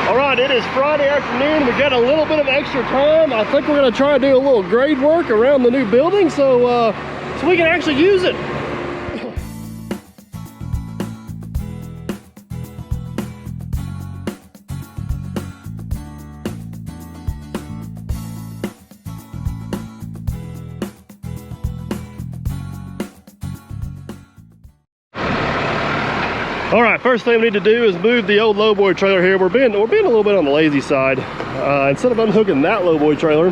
All right, it is Friday afternoon. We got a little bit of extra time. I think we're gonna try to do a little grade work around the new building so we can actually use it. All right, first thing we need to do is move the old lowboy trailer here. We're being a little bit on the lazy side. Instead of unhooking that lowboy trailer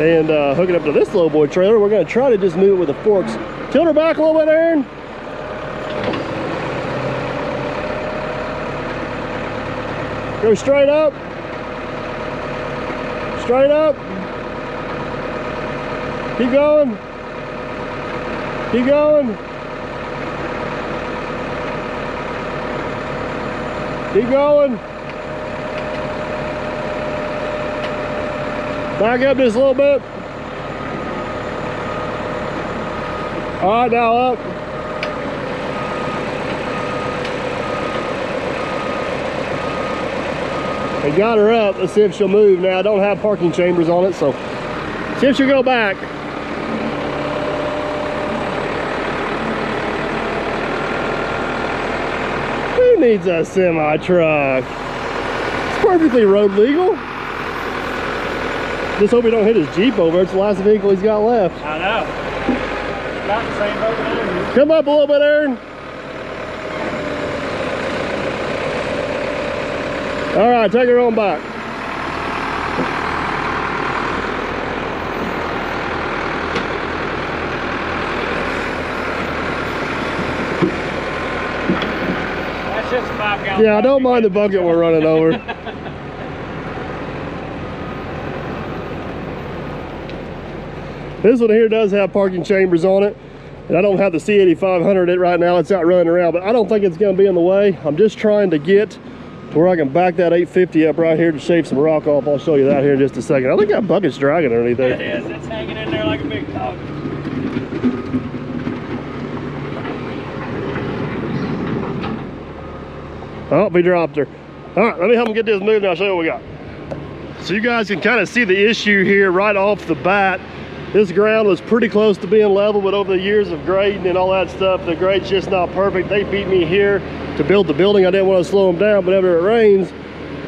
and hooking up to this lowboy trailer, we're gonna try to just move it with the forks. Tilt her back a little bit, Aaron. Go straight up. Straight up. Keep going. Keep going. Keep going. Back up just a little bit. All right, now up. We got her up. Let's see if she'll move. Now I don't have parking chambers on it, so see if she'll go back. Who needs a semi truck? It's perfectly road legal. Just hope he don't hit his Jeep over. It's the last vehicle he's got left. I know. Not the same boat there. Come up a little bit, Aaron. All right, take her on back. That's just a 5-gallon. Yeah, I don't mind the bucket we're running over. This one here does have parking chambers on it, and I don't have the C8500 it right now. It's out running around, but I don't think it's going to be in the way. I'm just trying to get to where I can back that 850 up right here to shave some rock off. I'll show you that here in just a second. I think that bucket's dragging underneath there. It is. It's hanging in there like a big dog. Oh, we dropped her. All right, let me help him get this moved and I'll show you what we got. So you guys can kind of see the issue here right off the bat. This ground was pretty close to being level, but over the years of grading and all that stuff, the grade's just not perfect. They beat me here to build the building. I didn't want to slow them down, but whenever it rains,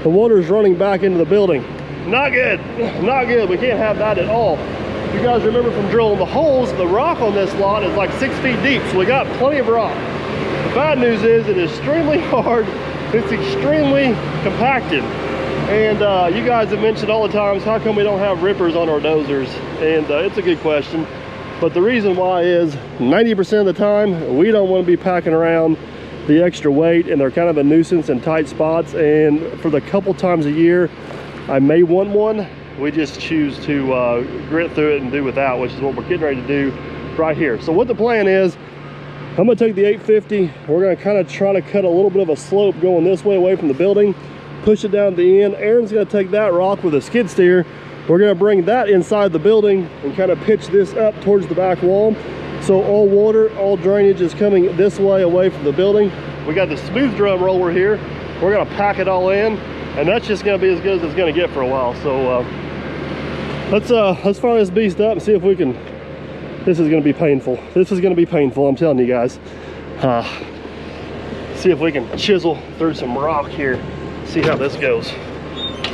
the water's running back into the building. Not good, not good. We can't have that at all. You guys remember from drilling the holes, the rock on this lot is like 6 feet deep, so we got plenty of rock. The bad news is it is extremely hard. It's extremely compacted. And you guys have mentioned all the times, how come we don't have rippers on our dozers? And it's a good question. But the reason why is 90% of the time, we don't want to be packing around the extra weight, and they're kind of a nuisance in tight spots. And for the couple times a year, I may want one. We just choose to grit through it and do without, which is what we're getting ready to do right here. So what the plan is, I'm gonna take the 850. We're gonna kind of try to cut a little bit of a slope going this way away from the building, push it down to the end. Aaron's gonna take that rock with a skid steer. We're gonna bring that inside the building and kind of pitch this up towards the back wall. So all water, all drainage is coming this way away from the building. We got the smooth drum roller here. We're gonna pack it all in, and that's just gonna be as good as it's gonna get for a while. So let's fire this beast up and see if we can. This is gonna be painful. This is gonna be painful, I'm telling you guys. See if we can chisel through some rock here. See how this goes.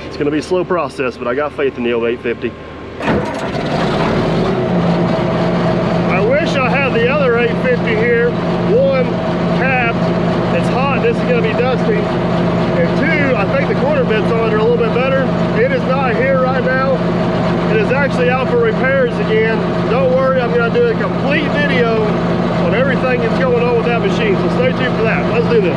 It's gonna be a slow process, but I got faith in the old 850. I wish I had the other 850 here. One, capped. It's hot, this is gonna be dusty. And two, I think the corner bits on it are a little bit better. It is not here right now. It is actually out for repairs again. Don't worry, I'm gonna do a complete video on everything that's going on with that machine. So stay tuned for that. Let's do this.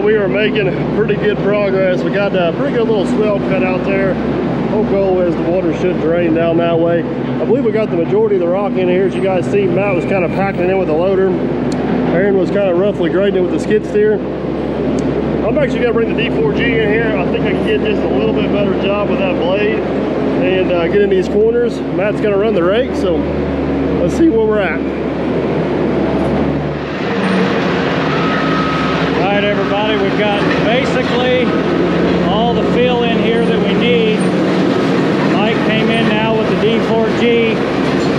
that we are making pretty good progress. We got a pretty good little swell cut out there. Whole goal is the water should drain down that way. I believe we got the majority of the rock in here. As you guys see, Matt was kind of packing it in with the loader. Aaron was kind of roughly grading it with the skid steer. I'm actually gonna bring the D4G in here. I think I can get just a little bit better job with that blade and get in these corners. Matt's gonna run the rake, so let's see where we're at. All right, everybody, we've got basically all the fill in here that we need. Mike came in now with the D4G,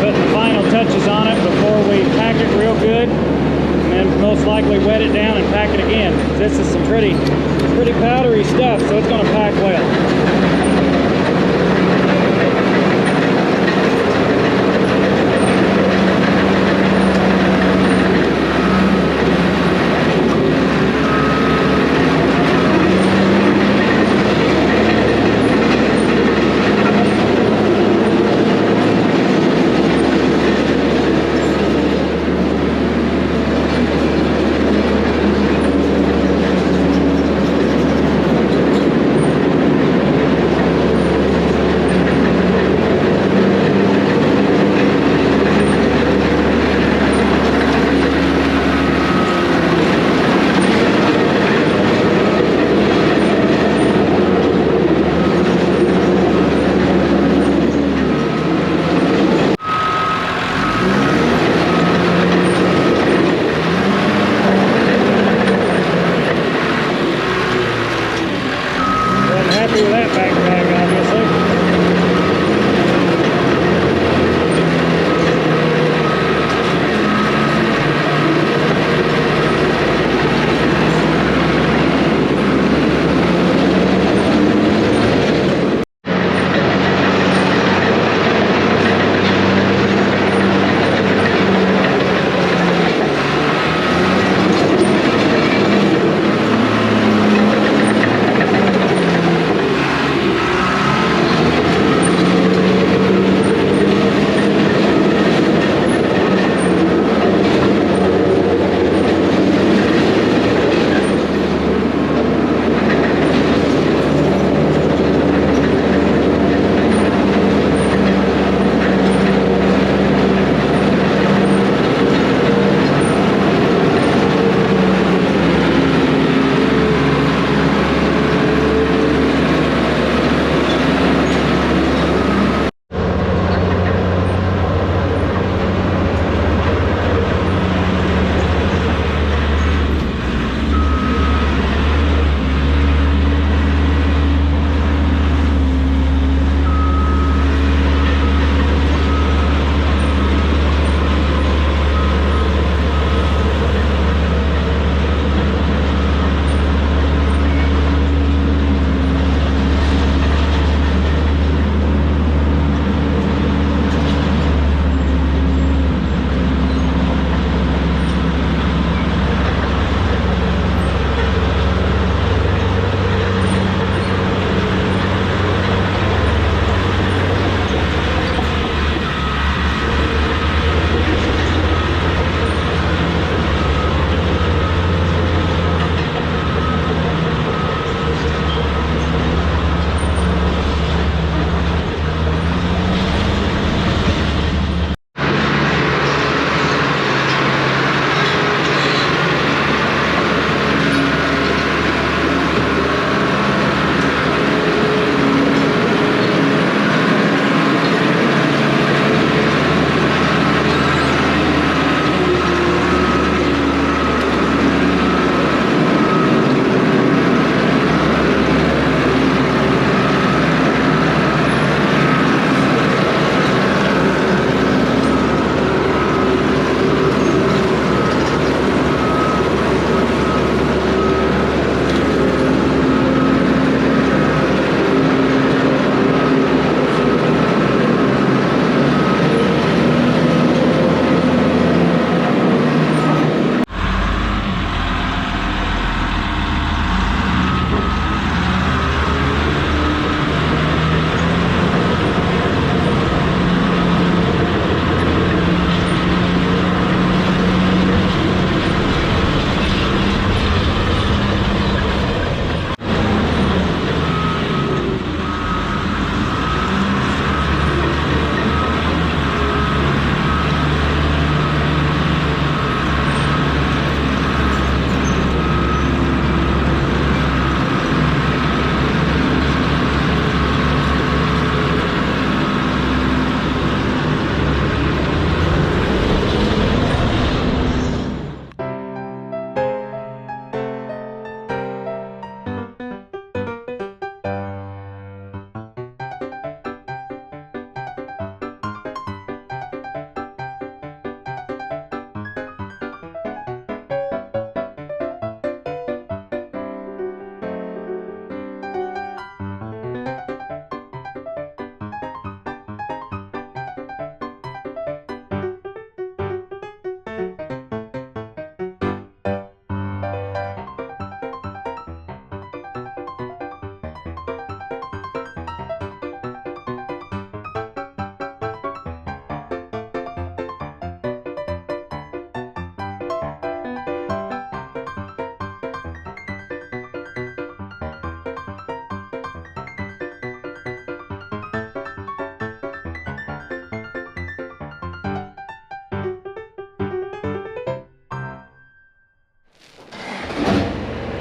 putting the final touches on it before we pack it real good, and then most likely wet it down and pack it again. This is some pretty powdery stuff, so it's going to pack well.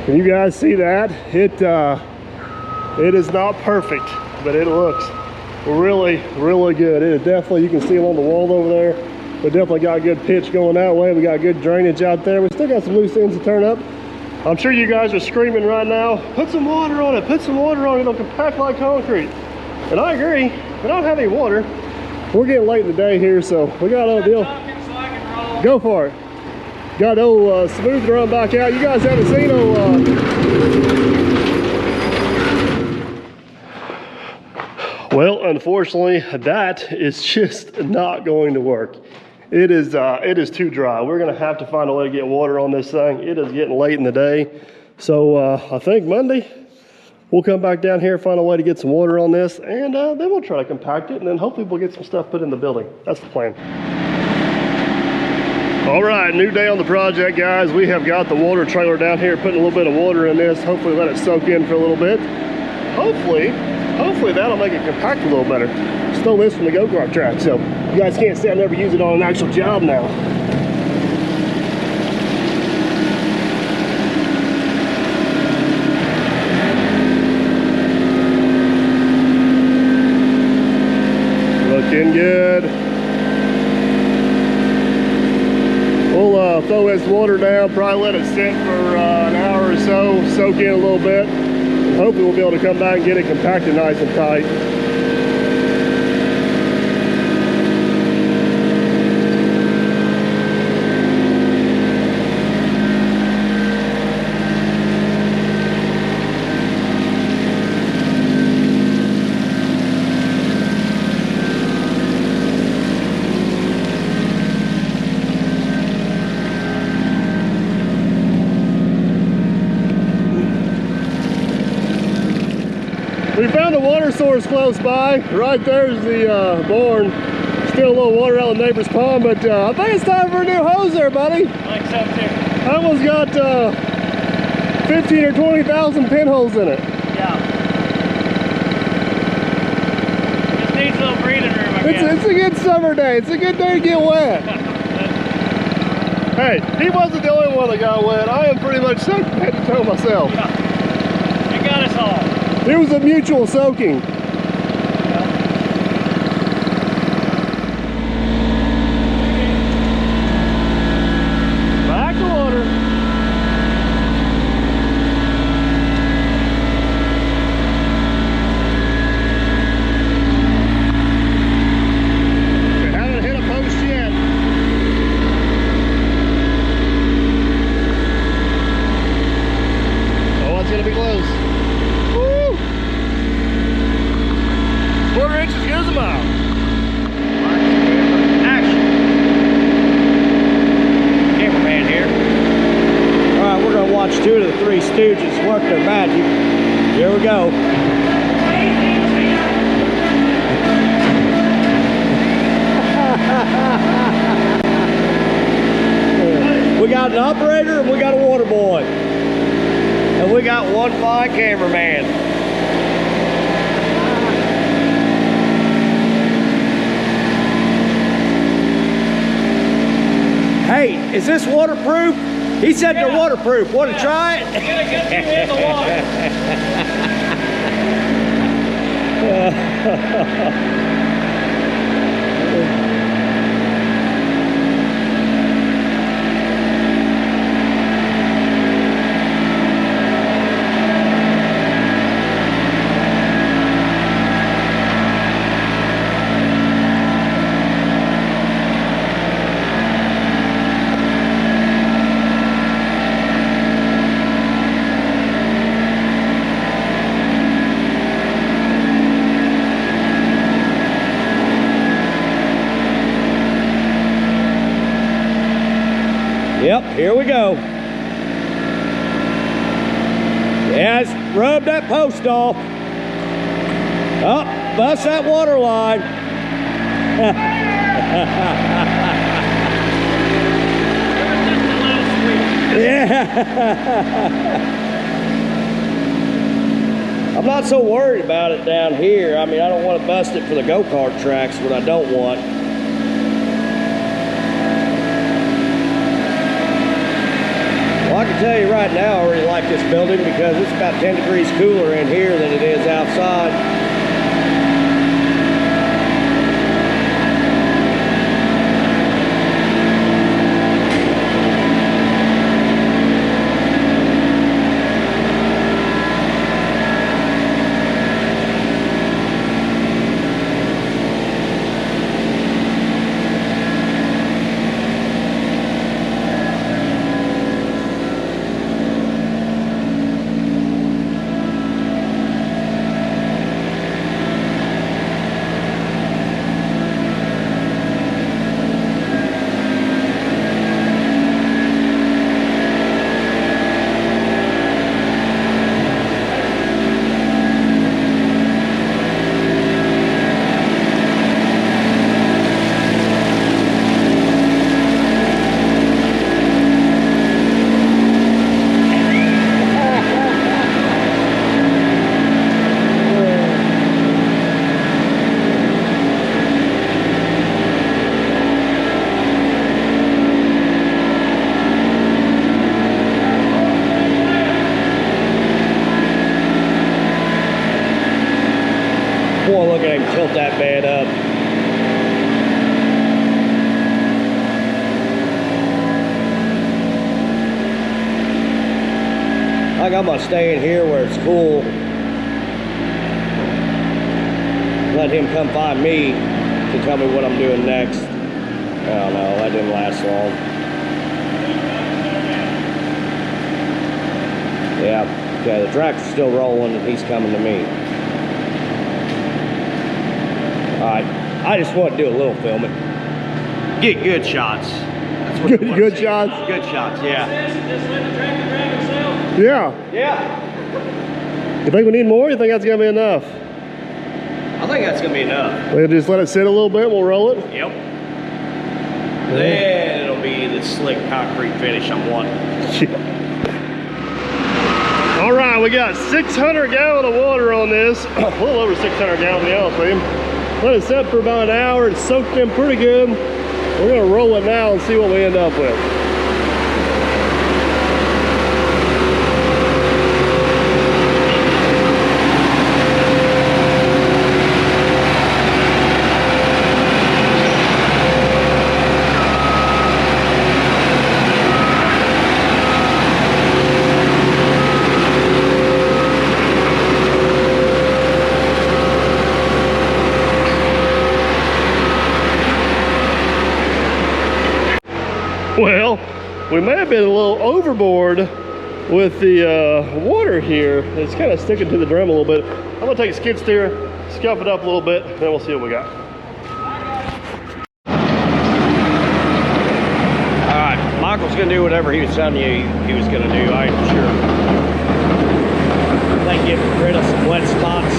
Can you guys see that? It is not perfect, but it looks really, really good. It is definitely, you can see along the wall over there, we definitely got good pitch going that way. We got good drainage out there. We still got some loose ends to turn up. I'm sure you guys are screaming right now, put some water on it, put some water on it, it'll compact like concrete. And I agree, we don't have any water. We're getting late in the day here, so we got a deal. Go for it. Got old smooth to run back out. You guys haven't seen old well, unfortunately, that is just not going to work. It is too dry. We're gonna have to find a way to get water on this thing. It is getting late in the day. So I think Monday, we'll come back down here, find a way to get some water on this, and then we'll try to compact it, and then hopefully we'll get some stuff put in the building. That's the plan. All right, new day on the project, guys. We have got the water trailer down here, putting a little bit of water in this. Hopefully let it soak in for a little bit. Hopefully that'll make it compact a little better. Stole this from the go-kart track, so you guys can't say I never use it on an actual job now. Looking good. We'll throw this water down, probably let it sit for an hour or so, soak in a little bit. Hopefully we'll be able to come back and get it compacted nice and tight. We found a water source close by. Right there's the barn. Still a little water out of the neighbor's pond, but I think it's time for a new hose there, buddy. I think so too. That one's got 15 or 20,000 pinholes in it. Yeah. Just needs a little breathing room, I guess. It's a good summer day. It's a good day to get wet. Hey, he wasn't the only one that got wet. I am pretty much soaked from head to toe myself. Yeah. It got us all. It was a mutual soaking. Back to water. We haven't hit a post yet. Oh, it's gonna be close. 1/4 inch is good as a mile. Action. Cameraman here. All right, we're gonna watch 2 of the 3 Stooges work their magic. Here we go. We got an operator and we got a water boy. And we got one fine cameraman. Hey, is this waterproof? He said they're waterproof. Want to try it? It's gonna get you in the water. Yep, here we go. Yes, rub that post off. Oh, bust that water line. Yeah. I'm not so worried about it down here. I mean, I don't want to bust it for the go-kart tracks, what I don't want. I can tell you right now, I already like this building because it's about 10 degrees cooler in here than it is outside. Boy, look at him tilt that bed up. I think I'm gonna stay in here where it's cool. Let him come find me to tell me what I'm doing next. I don't know, that didn't last long. Yeah, okay, the tractor's still rolling and he's coming to me. Alright, I just want to do a little filming. Get good shots. That's what Good shots? Good shots, yeah. Just let the tractor drive itself. Yeah. Yeah. You think we need more? You think that's gonna be enough? I think that's gonna be enough. We'll just let it sit a little bit, we'll roll it? Yep. Then it'll be the slick concrete finish I'm wanting. All right, we got 600 gallon of water on this. A little over 600 gallons, to be honest with you. Let it set for about an hour. It's soaked in pretty good. We're gonna roll it now and see what we end up with. Well, we may have been a little overboard with the water here. It's kind of sticking to the drum a little bit. I'm gonna take a skid steer, scuff it up a little bit, then we'll see what we got. All right, Michael's gonna do whatever he was telling you he was gonna do. I ain't sure. I think get rid of some wet spots.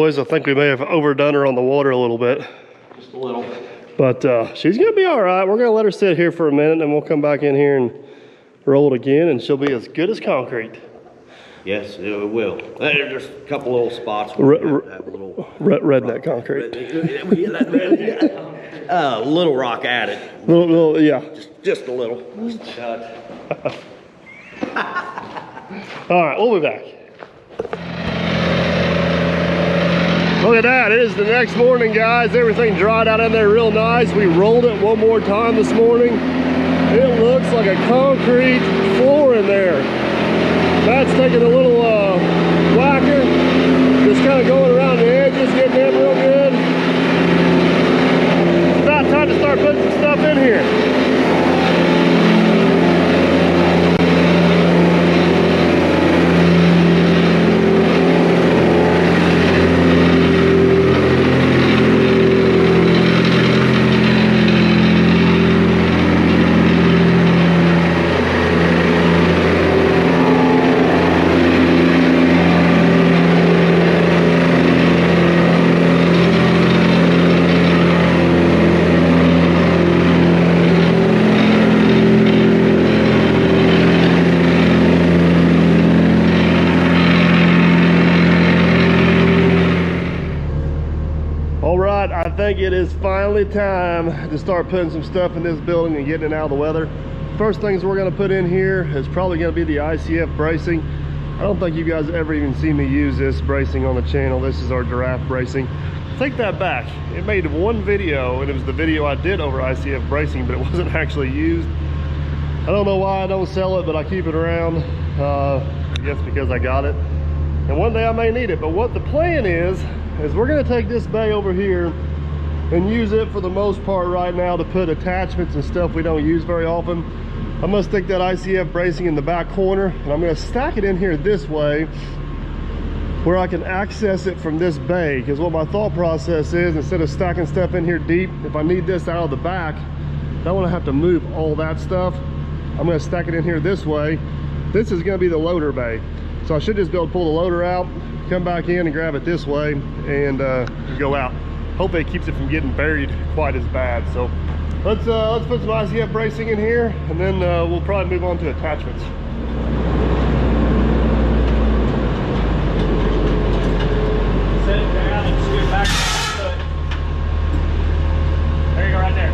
boys. I think we may have overdone her on the water a little bit. Just a little. But she's gonna be all right. We're gonna let her sit here for a minute and we'll come back in here and roll it again and she'll be as good as concrete. Yes, it will. There's a couple little spots Have a little redneck concrete. Little rock added. Little, yeah. Just a little. All right, we'll be back. Look at that, it is the next morning, guys. Everything dried out in there real nice. We rolled it one more time this morning. It looks like a concrete floor in there. That's taking a little whacker, just kind of going around the edges, getting them real good. It's about time to start putting some stuff in here. I think it is finally time to start putting some stuff in this building and getting it out of the weather. First things we're going to put in here is probably going to be the ICF bracing. I don't think you guys ever even seen me use this bracing on the channel. This is our giraffe bracing. Take that back. It made one video and it was the video I did over ICF bracing, but it wasn't actually used. I don't know why I don't sell it, but I keep it around. I guess because I got it. And one day I may need it, but what the plan is we're going to take this bay over here and use it for the most part right now to put attachments and stuff we don't use very often. I'm going to stick that ICF bracing in the back corner and I'm going to stack it in here this way where I can access it from this bay, because what my thought process is, instead of stacking stuff in here deep, if I need this out of the back, I don't want to have to move all that stuff. I'm going to stack it in here this way. This is going to be the loader bay, so I should just be able to pull the loader out, come back in and grab it this way and go out. Hopefully it keeps it from getting buried quite as bad. So let's put some ICF bracing in here and then we'll probably move on to attachments. Set it down and scoot back to the foot. There you go, right there.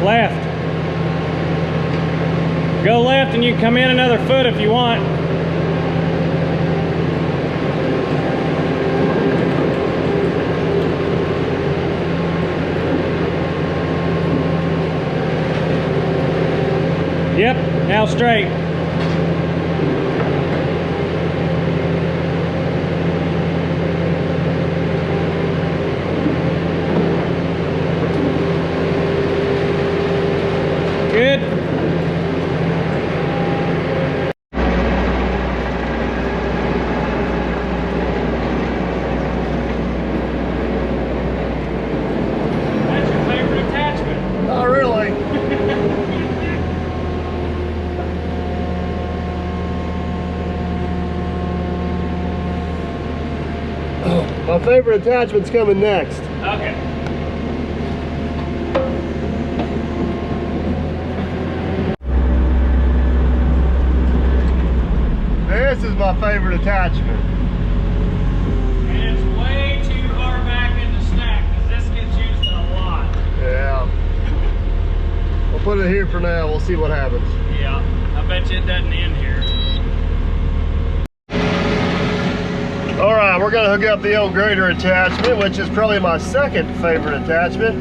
Left. Go left and you can come in another foot if you want. Yep, now straight. Good. That's your favorite attachment. Not really. My favorite attachment's coming next. Okay. This is my favorite attachment. And it's way too far back in the stack because this gets used a lot. Yeah. We'll put it here for now. We'll see what happens. Yeah, I bet you it doesn't end here. All right, we're gonna hook up the old grader attachment, which is probably my second favorite attachment.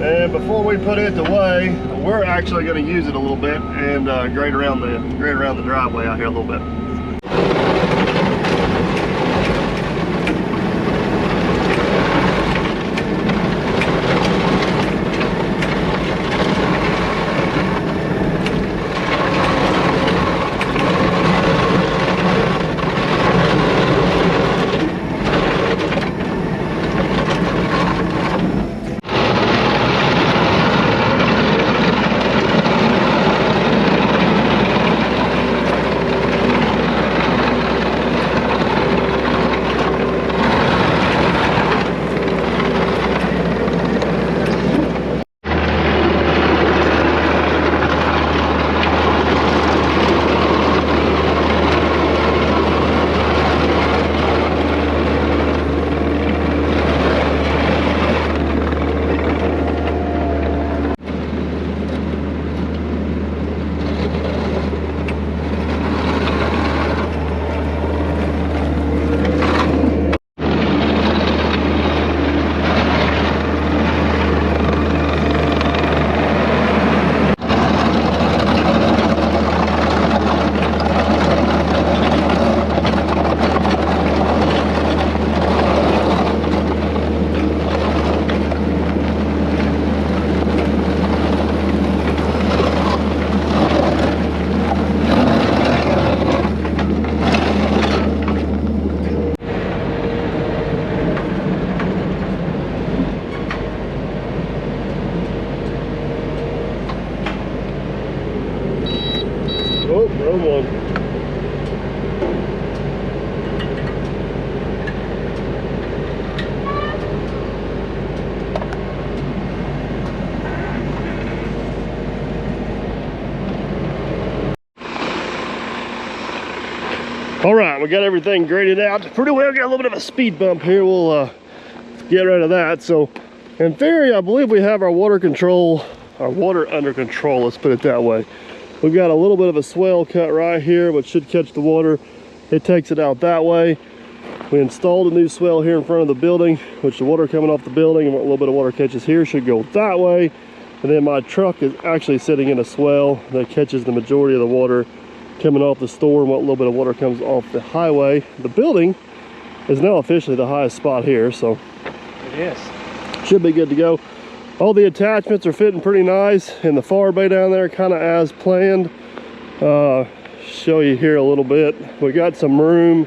And before we put it away, we're actually gonna use it a little bit and grade around the driveway out here a little bit. Oh, wrong one. All right, we got everything graded out pretty well. Got a little bit of a speed bump here. We'll get rid of that. So in theory, I believe we have our water under control, let's put it that way. We've got a little bit of a swell cut right here, which should catch the water. It takes it out that way. We installed a new swell here in front of the building, which the water coming off the building and what a little bit of water catches here should go that way. And then my truck is actually sitting in a swell that catches the majority of the water coming off the store, and what little bit of water comes off the highway. The building is now officially the highest spot here, so It is. should be good to go. All the attachments are fitting pretty nice, and the far bay down there kind of as planned. Show you here a little bit. We got some room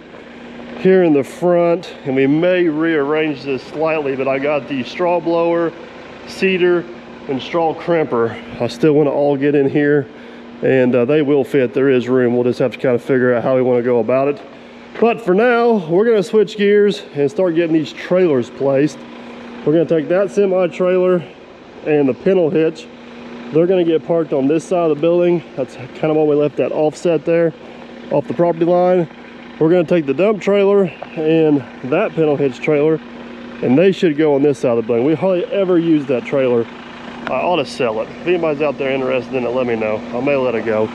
here in the front, and we may rearrange this slightly, but I got the straw blower, cedar, and straw crimper. I still want to all get in here, and they will fit. There is room. We'll just have to kind of figure out how we want to go about it. But for now, we're going to switch gears and start getting these trailers placed. We're going to take that semi-trailer and the pintle hitch. They're going to get parked on this side of the building. That's kind of why we left that offset there off the property line. We're going to take the dump trailer and that pintle hitch trailer, and they should go on this side of the building. We hardly ever use that trailer. I ought to sell it. If anybody's out there interested in it, let me know. I may let it go.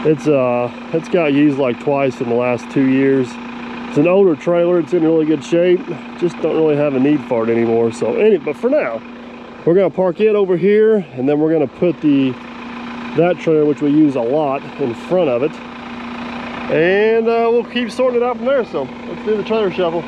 It's got used like twice in the last 2 years. It's an older trailer. It's in really good shape. Just don't really have a need for it anymore. So but for now, we're gonna park it over here, and then we're gonna put that trailer, which we use a lot, in front of it, and we'll keep sorting it out from there. So let's do the trailer shuffle.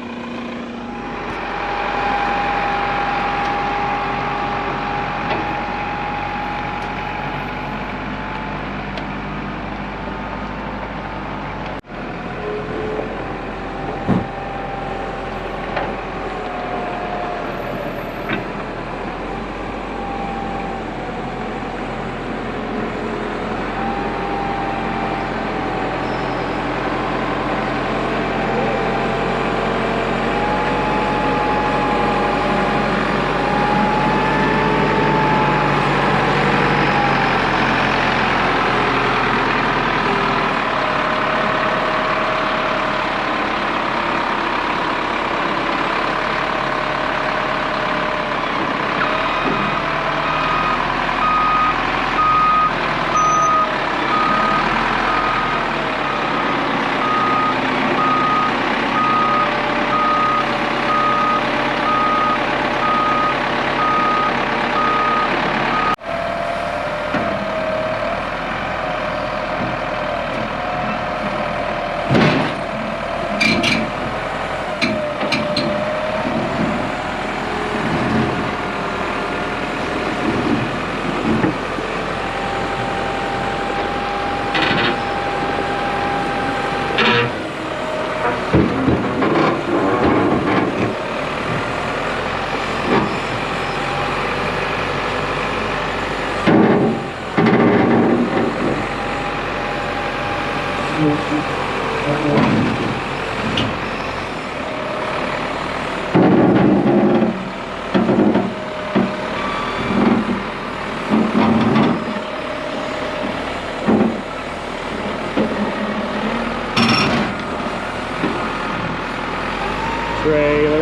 Trailer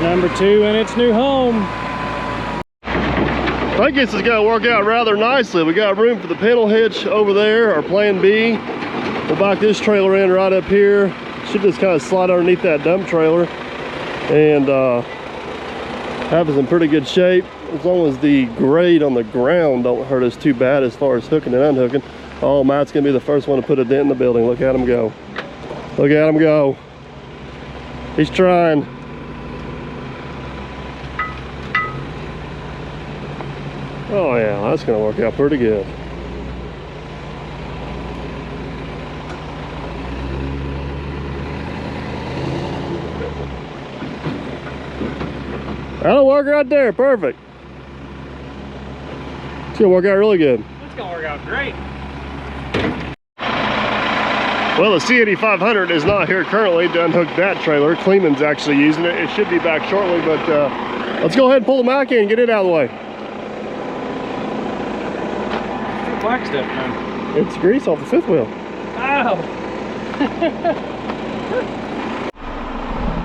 number 2 in its new home. I think this is going to work out rather nicely. We got room for the pedal hitch over there, our plan B. We'll back this trailer in right up here. Should just kind of slide underneath that dump trailer and have us in pretty good shape, as long as the grade on the ground don't hurt us too bad as far as hooking and unhooking. Oh, Matt's going to be the first one to put a dent in the building. Look at him go. Look at him go. He's trying. Oh yeah, that's gonna work out pretty good. That'll work right there, perfect. It's gonna work out really good. It's gonna work out great. Well, the C8500 is not here currently to unhook that trailer. Kleeman's actually using it. It should be back shortly, but let's go ahead and pull the Mack in and get it out of the way. Black stuff, man. It's grease off the fifth wheel. Ow!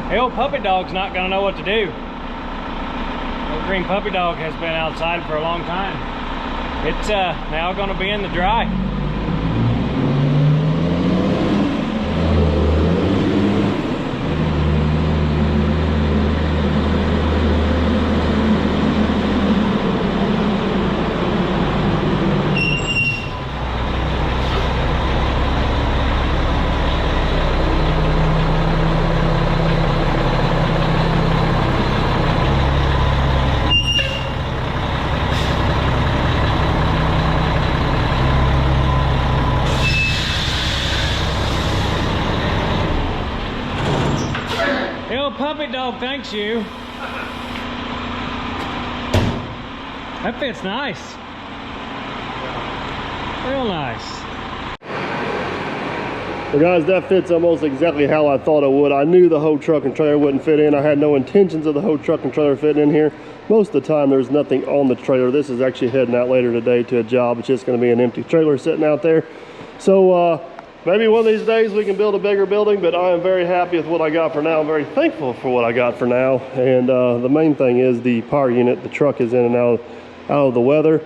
The old puppy dog's not gonna know what to do. Old green puppy dog has been outside for a long time. It's now gonna be in the dry. Puppy dog thanks you. That fits nice. Real nice. Well guys, that fits almost exactly how I thought it would. I knew the whole truck and trailer wouldn't fit in. I had no intentions of the whole truck and trailer fitting in here. Most of the time there's nothing on the trailer. This is actually heading out later today to a job. It's just going to be an empty trailer sitting out there. So maybe one of these days we can build a bigger building, but I am very happy with what I got for now. I'm very thankful for what I got for now. And the main thing is the power unit. The truck is in and out of the weather.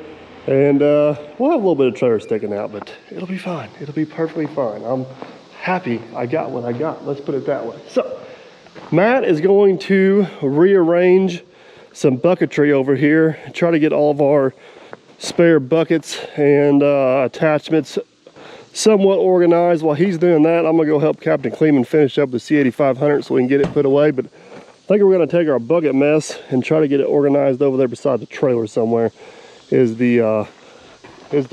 And we'll have a little bit of trailer sticking out, but it'll be fine. It'll be perfectly fine. I'm happy I got what I got. Let's put it that way. So Matt is going to rearrange some bucketry over here, try to get all of our spare buckets and attachments somewhat organized. While he's doing that, I'm gonna go help Captain Kleeman finish up the C8500 so we can get it put away. But I think we're gonna take our bucket mess and try to get it organized over there beside the trailer somewhere is the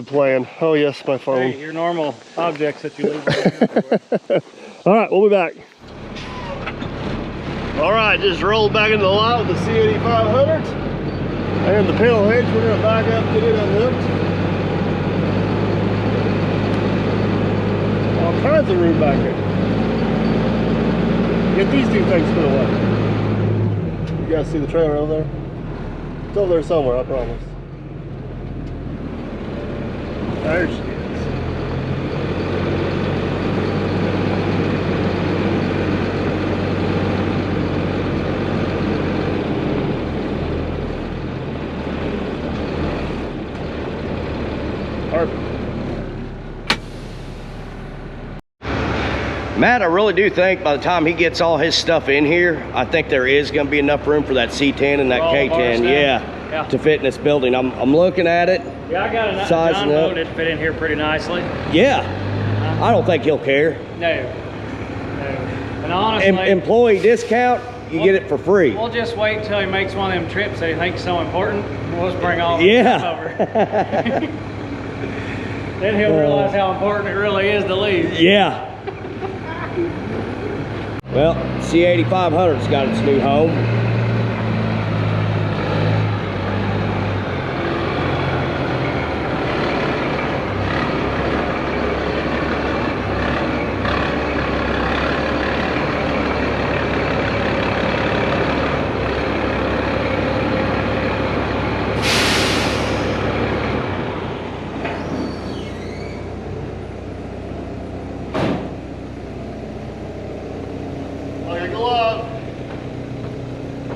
plan. Oh yes, my phone. Hey, your normal objects that you leave. All right, we'll be back. All right, just rolled back into the lot with the C8500 and the pedal hitch. We're gonna back up, get it unhooked. All kinds of room back here. Get these two things put away. You guys see the trailer over there? It's over there somewhere, I promise. There she is. Perfect. Matt, I really do think by the time he gets all his stuff in here, I think there is going to be enough room for that C10 and that K10, yeah, to fit in this building. I'm looking at it. Yeah, I got enough. Sizing John up. Bow did fit in here pretty nicely. Yeah, I don't think he'll care. No. And honestly, Employee discount, you get it for free. We'll just wait until he makes one of them trips that he thinks so important. We'll just bring all the stuff over. Then he'll realize how important it really is to leave. Yeah. Well, C8500's got its new home.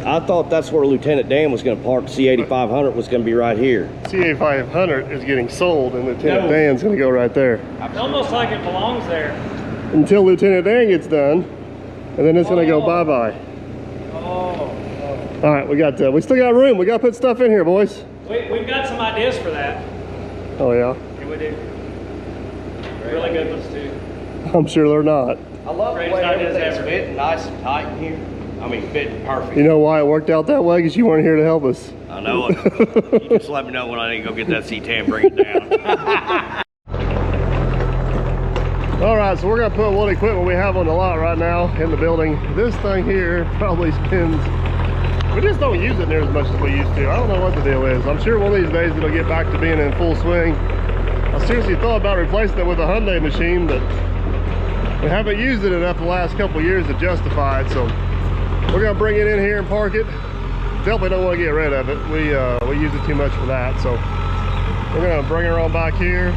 I thought that's where Lieutenant Dan was going to park. C8500 was going to be right here. C8500 is getting sold, and Lieutenant Dan's going to go right there. It's almost like it belongs there. Until Lieutenant Dan gets done, and then it's going to go bye-bye. Oh. All right, we still got room. We got to put stuff in here, boys. We've got some ideas for that. Oh, yeah? Yeah, we do. Really good ones, too. I'm sure they're not. I love the way everything's fitting nice and tight in here. I mean, fitting perfect. You know why it worked out that way? Because you weren't here to help us. I know it. You just let me know when I need to go get that C10 and bring it down. All right, so we're gonna put what equipment we have on the lot right now in the building. This thing here probably spins, we just don't use it near as much as we used to. I don't know what the deal is. I'm sure one of these days it'll get back to being in full swing. I seriously thought about replacing it with a Hyundai machine, but we haven't used it enough the last couple of years to justify it. So we're gonna bring it in here and park it. Definitely don't want to get rid of it. We use it too much for that. So we're gonna bring her on back here.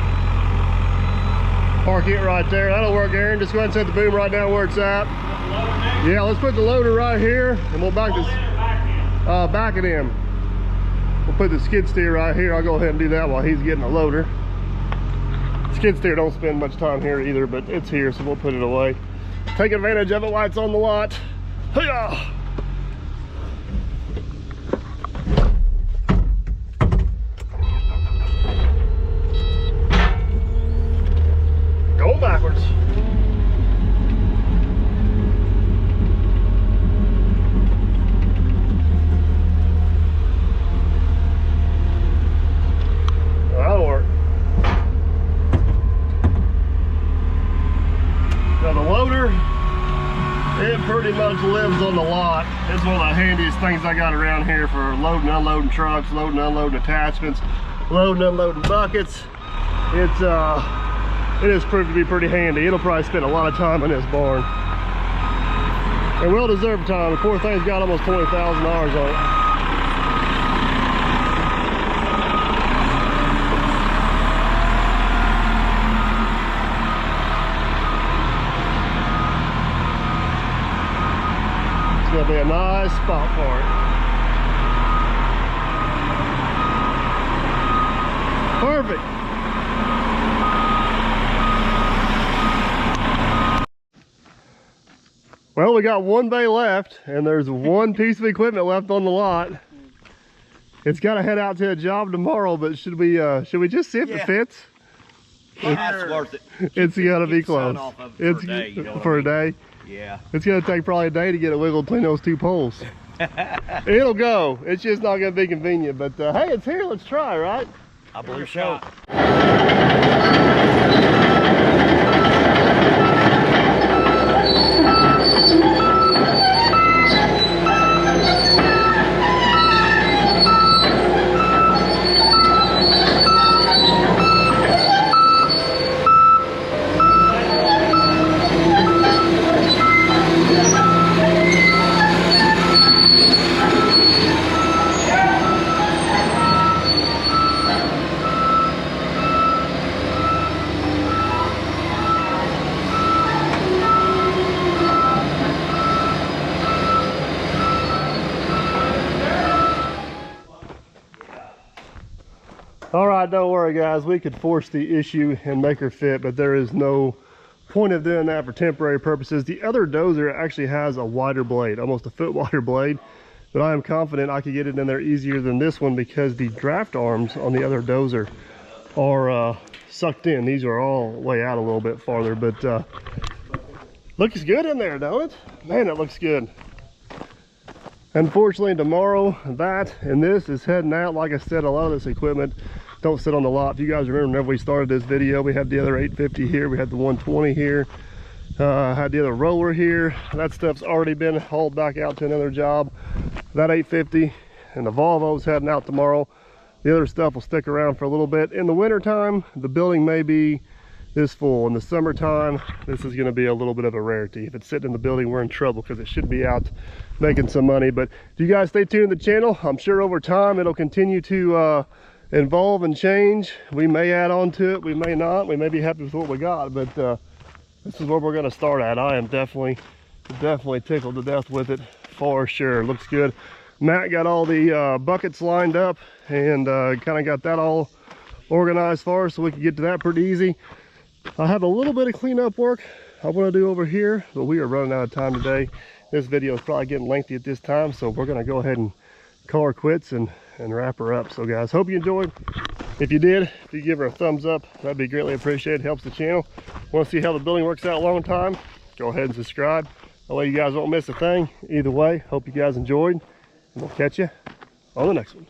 Park it right there. That'll work, Aaron. Just go ahead and set the boom right down where it's at. Yeah, let's put the loader right here, and we'll back this. Back it in. We'll put the skid steer right here. I'll go ahead and do that while he's getting the loader. Skid steer don't spend much time here either, but it's here, so we'll put it away. Take advantage of it while it's on the lot. Hiya! Going backwards. That'll work. Now the loader, it pretty much lives on the lot. It's one of the handiest things I got around here for loading and unloading trucks, loading and unloading attachments, loading and unloading buckets. It has proved to be pretty handy. It'll probably spend a lot of time in this barn. And well-deserved time. The poor thing's got almost 20,000 hours on it. It's gonna be a nice spot for it. Perfect. Well, we got one bay left, and there's one piece of equipment left on the lot. It's got to head out to a job tomorrow, but should we just see if it fits? That's worth it. It's got to be close. It's for a day, you know for a day. Yeah. It's going to take probably a day to get it wiggled between those two poles. It'll go. It's just not going to be convenient, but hey, it's here. Let's try, right? I believe so. All right, don't worry guys, we could force the issue and make her fit, but there is no point of doing that for temporary purposes. The other dozer actually has a wider blade, almost a foot wider blade, but I am confident I could get it in there easier than this one because the draft arms on the other dozer are sucked in. These are all way out a little bit farther, but looks good in there, don't it? Man, it looks good. Unfortunately, tomorrow that and this is heading out. Like I said, a lot of this equipment don't sit on the lot. If you guys remember, whenever we started this video, we had the other 850 here, we had the 120 here, had the other roller here. That stuff's already been hauled back out to another job. That 850 and the Volvo's heading out tomorrow. The other stuff will stick around for a little bit. In the winter time, the building may be this full. In the summertime, this is going to be a little bit of a rarity. If it's sitting in the building, we're in trouble because it should be out making some money. But if you guys stay tuned to the channel, I'm sure over time it'll continue to evolve and change. We may add on to it, we may not. We may be happy with what we got, but this is where we're going to start at. I am definitely tickled to death with it for sure. Looks good. Matt got all the buckets lined up and kind of got that all organized for us so we can get to that pretty easy. I have a little bit of cleanup work I want to do over here, but we are running out of time today. This video is probably getting lengthy at this time, so we're going to go ahead and call her quits and wrap her up. So guys, hope you enjoyed. If you did, if you give her a thumbs up, that'd be greatly appreciated. Helps the channel. Want to see how the building works out a long time? Go ahead and subscribe. That way you guys won't miss a thing. Either way, hope you guys enjoyed, and we'll catch you on the next one.